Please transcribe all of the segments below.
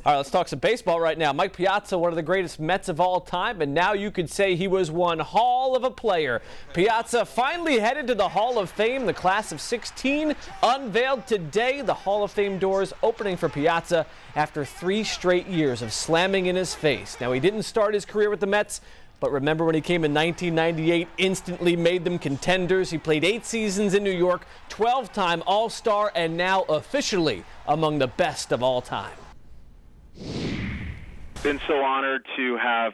All right, let's talk some baseball right now. Mike Piazza, one of the greatest Mets of all time, and now you could say he was one hall of a player. Piazza finally headed to the Hall of Fame. The class of 16 unveiled today. The Hall of Fame doors opening for Piazza after 3 straight years of slamming in his face. Now, he didn't start his career with the Mets, but remember when he came in 1998, instantly made them contenders. He played 8 seasons in New York, 12-time All-Star, and now officially among the best of all time. Been so honored to have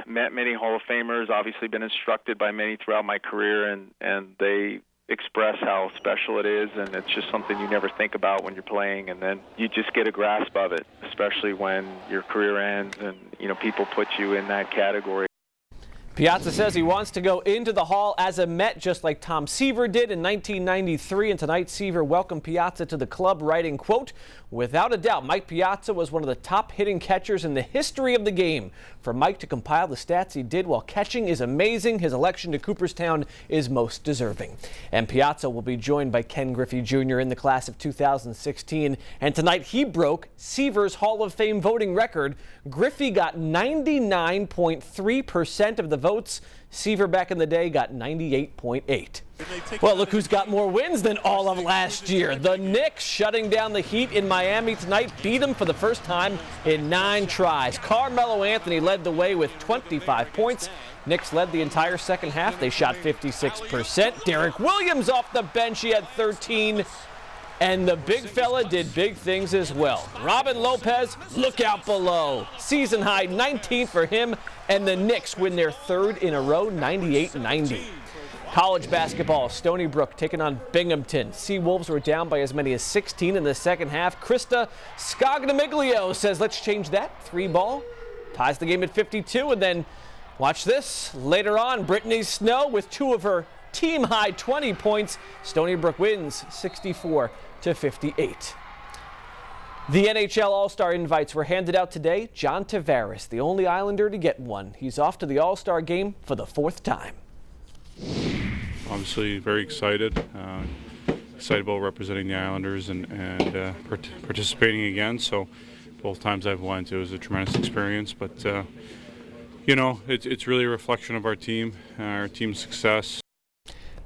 met many Hall of Famers, obviously been instructed by many throughout my career, and they express how special it is, and it's just something you never think about when you're playing, and then you just get a grasp of it, especially when your career ends and, you know, people put you in that category. Piazza says he wants to go into the Hall as a Met, just like Tom Seaver did in 1993. And tonight, Seaver welcomed Piazza to the club, writing, quote, "Without a doubt, Mike Piazza was one of the top hitting catchers in the history of the game. For Mike to compile the stats he did while catching is amazing. His election to Cooperstown is most deserving." And Piazza will be joined by Ken Griffey Jr. in the class of 2016. And tonight, he broke Seaver's Hall of Fame voting record. Griffey got 99.3% of the votes. Seaver back in the day got 98.8. Well, look who's got more wins than all of last year. The Knicks shutting down the Heat in Miami tonight, beat them for the first time in 9 tries. Carmelo Anthony led the way with 25 points. Knicks led the entire second half. They shot 56%. Derek Williams off the bench, he had 13. And the big fella did big things as well. Robin Lopez, look out below. Season high 19 for him, and the Knicks win their 3rd in a row, 98-90. College basketball, Stony Brook taking on Binghamton. Seawolves were down by as many as 16 in the second half. Krista Scognamiglio says, let's change that. 3 ball ties the game at 52, and then watch this. Later on, Brittany Snow with 2 of her team-high 20 points. Stony Brook wins 64-58. The NHL All-Star invites were handed out today. John Tavares, the only Islander to get one. He's off to the All-Star game for the 4th time. Obviously very excited. Excited about representing the Islanders and participating again. So both times I've went, it was a tremendous experience. But, you know, it's really a reflection of our team's success.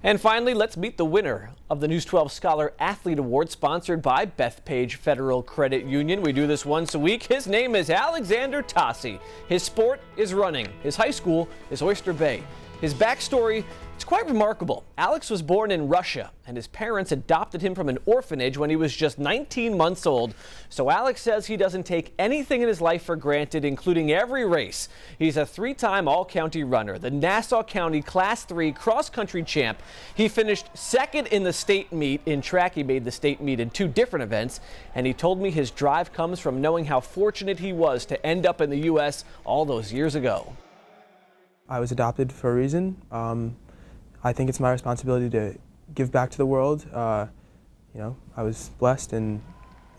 And finally, let's meet the winner of the News 12 Scholar Athlete Award, sponsored by Bethpage Federal Credit Union. We do this once a week. His name is Alexander Tassi. His sport is running. His high school is Oyster Bay. His backstory, it's quite remarkable. Alex was born in Russia, and his parents adopted him from an orphanage when he was just 19 months old. So Alex says he doesn't take anything in his life for granted, including every race. He's a 3-time all-county runner, the Nassau County Class 3 cross-country champ. He finished 2nd in the state meet. In track, he made the state meet in 2 different events, and he told me his drive comes from knowing how fortunate he was to end up in the U.S. all those years ago. I was adopted for a reason. I think it's my responsibility to give back to the world. You know, I was blessed, and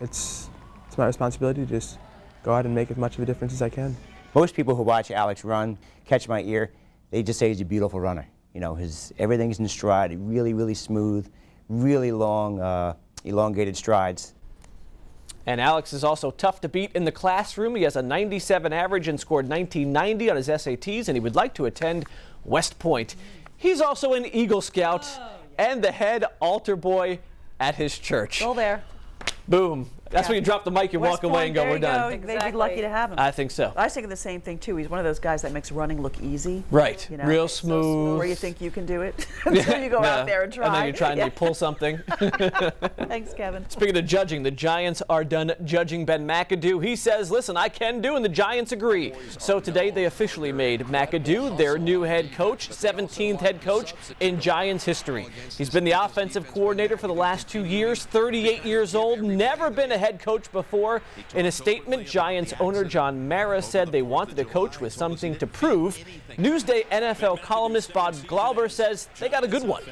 it's my responsibility to just go out and make as much of a difference as I can. Most people who watch Alex run, catch my ear, they just say he's a beautiful runner. You know, everything's in stride, really, really smooth, really long, elongated strides. And Alex is also tough to beat in the classroom. He has a 97 average and scored 1990 on his SATs, and he would like to attend West Point. He's also an Eagle Scout and the head altar boy at his church. Go there. Boom. That's when you drop the mic, you walk away and go, we're done. Exactly. They'd be lucky to have him. I think so. I was thinking the same thing, too. He's one of those guys that makes running look easy. Right. You know? Real smooth. Where you think you can do it until you go out there and try. And then you try and you pull something. Thanks, Kevin. Speaking of judging, the Giants are done judging Ben McAdoo. He says, listen, I can do, and the Giants agree. So today they officially made McAdoo their new head coach, 17th head coach in Giants history. He's been the offensive coordinator for the last 2 years, 38 years old, never been a head coach before. In a statement, Giants owner John Mara said they wanted a coach with something to prove. Newsday NFL columnist Bob Glauber says they got a good one.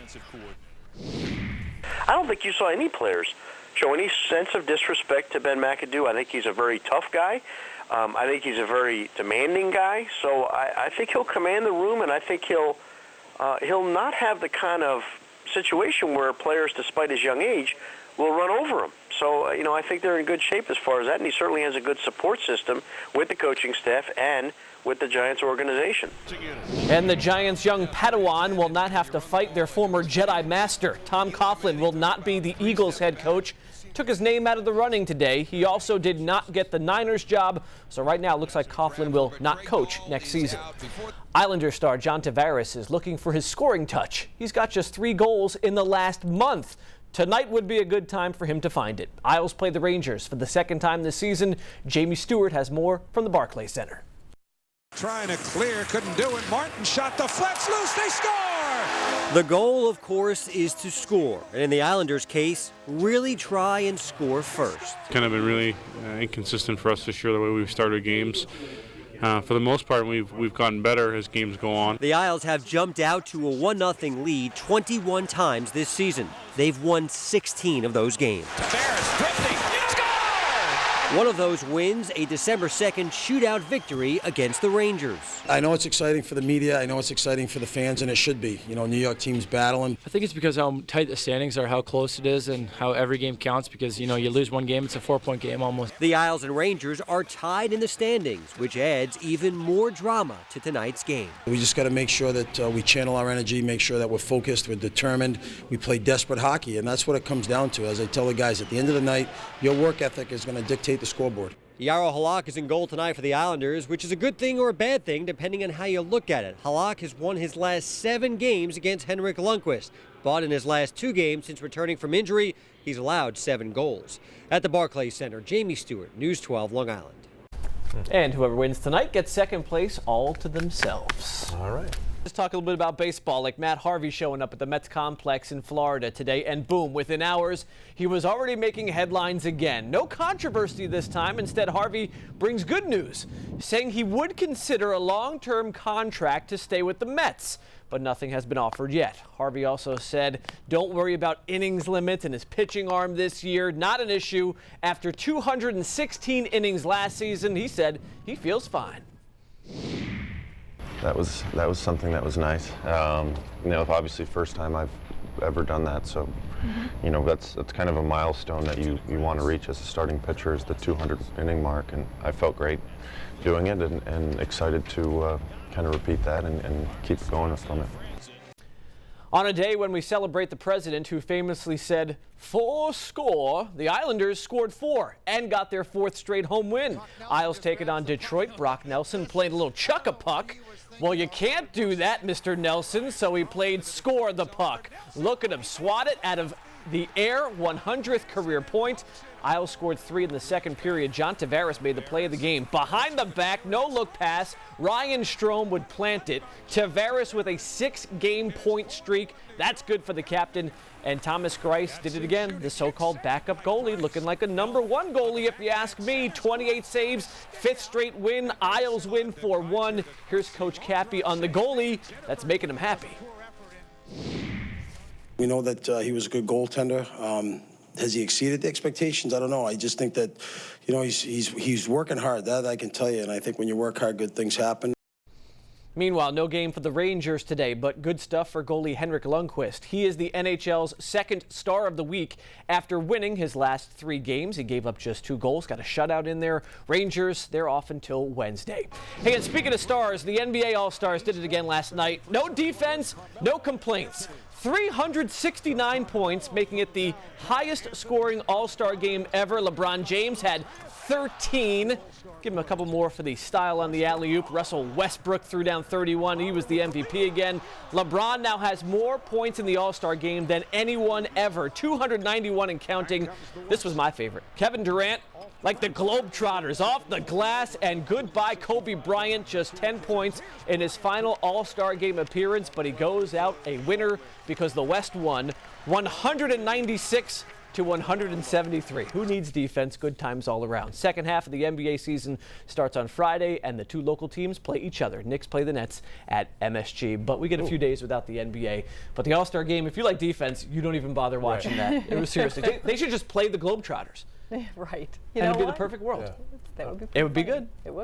I don't think you saw any players show any sense of disrespect to Ben McAdoo. I think he's a very tough guy. I think he's a very demanding guy. So I think he'll command the room, and I think he'll not have the kind of situation where players, despite his young age, will run over him. So, I think they're in good shape as far as that, and he certainly has a good support system with the coaching staff and with the Giants organization. And the Giants' young Padawan will not have to fight their former Jedi Master. Tom Coughlin will not be the Eagles head coach. Took his name out of the running today. He also did not get the Niners job, so right now it looks like Coughlin will not coach next season. Islander star John Tavares is looking for his scoring touch. He's got just 3 goals in the last month. Tonight would be a good time for him to find it. Isles play the Rangers for the second time this season. Jamie Stewart has more from the Barclays Center. Trying to clear, couldn't do it. Martin shot the flex loose, they score! The goal, of course, is to score. And in the Islanders' case, really try and score first. Kind of been really inconsistent for us this year, the way we've started games. For the most part, we've gotten better as games go on. The Isles have jumped out to a 1-0 lead 21 times this season. They've won 16 of those games. Tavares drifting, score! One of those wins, a December 2nd shootout victory against the Rangers. I know it's exciting for the media. I know it's exciting for the fans, and it should be. New York team's battling. I think it's because how tight the standings are, how close it is, and how every game counts because, you lose one game, it's a 4-point game almost. The Isles and Rangers are tied in the standings, which adds even more drama to tonight's game. We just got to make sure that we channel our energy, make sure that we're focused, we're determined, we play desperate hockey, and that's what it comes down to. As I tell the guys, at the end of the night, your work ethic is going to dictate the scoreboard. Yaro Halak is in goal tonight for the Islanders, which is a good thing or a bad thing depending on how you look at it. Halak has won his last 7 games against Henrik Lundqvist, but in his last 2 games since returning from injury, he's allowed 7 goals. At the Barclays Center, Jamie Stewart, News 12, Long Island. And whoever wins tonight gets second place all to themselves. All right. Let's talk a little bit about baseball, like Matt Harvey showing up at the Mets complex in Florida today, and boom, within hours, he was already making headlines again. No controversy this time. Instead, Harvey brings good news, saying he would consider a long-term contract to stay with the Mets, but nothing has been offered yet. Harvey also said, don't worry about innings limits and his pitching arm this year. Not an issue. After 216 innings last season, he said he feels fine. That was something that was nice. Obviously first time I've ever done that, so that's kind of a milestone that you want to reach as a starting pitcher, is the 200 inning mark, and I felt great doing it and excited to kind of repeat that and keep going from it. On a day when we celebrate the president who famously said 4 score, the Islanders scored 4 and got their 4th straight home win. Isles take it on Detroit. Brock Nelson played a little chuck-a-puck. Well, you can't do that, Mr. Nelson, so he played score the puck. Look at him swat it out of the air, 100th career point. Isles scored 3 in the second period. John Tavares made the play of the game. Behind the back, no-look pass. Ryan Strome would plant it. Tavares with a 6-game point streak. That's good for the captain. And Thomas Greiss did it again. The so-called backup goalie looking like a #1 goalie, if you ask me. 28 saves, 5th straight win. Isles win 4-1. Here's Coach Cappy on the goalie. That's making him happy. We know that he was a good goaltender. Has he exceeded the expectations? I don't know. I just think that, he's working hard. That I can tell you. And I think when you work hard, good things happen. Meanwhile, no game for the Rangers today, but good stuff for goalie Henrik Lundqvist. He is the NHL's 2nd star of the week. After winning his last 3 games, he gave up just 2 goals, got a shutout in there. Rangers, they're off until Wednesday. Hey, and speaking of stars, the NBA All-Stars did it again last night. No defense, no complaints. 369 points, making it the highest scoring All-Star game ever. LeBron James had 13. Give him a couple more for the style on the alley-oop. Russell Westbrook threw down 31. He was the MVP again. LeBron now has more points in the All-Star game than anyone ever. 291 and counting. This was my favorite. Kevin Durant, like the Globetrotters, off the glass, and goodbye Kobe Bryant. Just 10 points in his final All-Star game appearance, but he goes out a winner because the West won 196 to 173. Who needs defense? Good times all around. Second half of the NBA season starts on Friday, and the 2 local teams play each other. Knicks play the Nets at MSG, but we get a few days without the NBA. But the All-Star game, if you like defense, you don't even bother watching that. It was seriously. They should just play the Globetrotters. Right. And it'd be the perfect world. That would be it would be good. It would.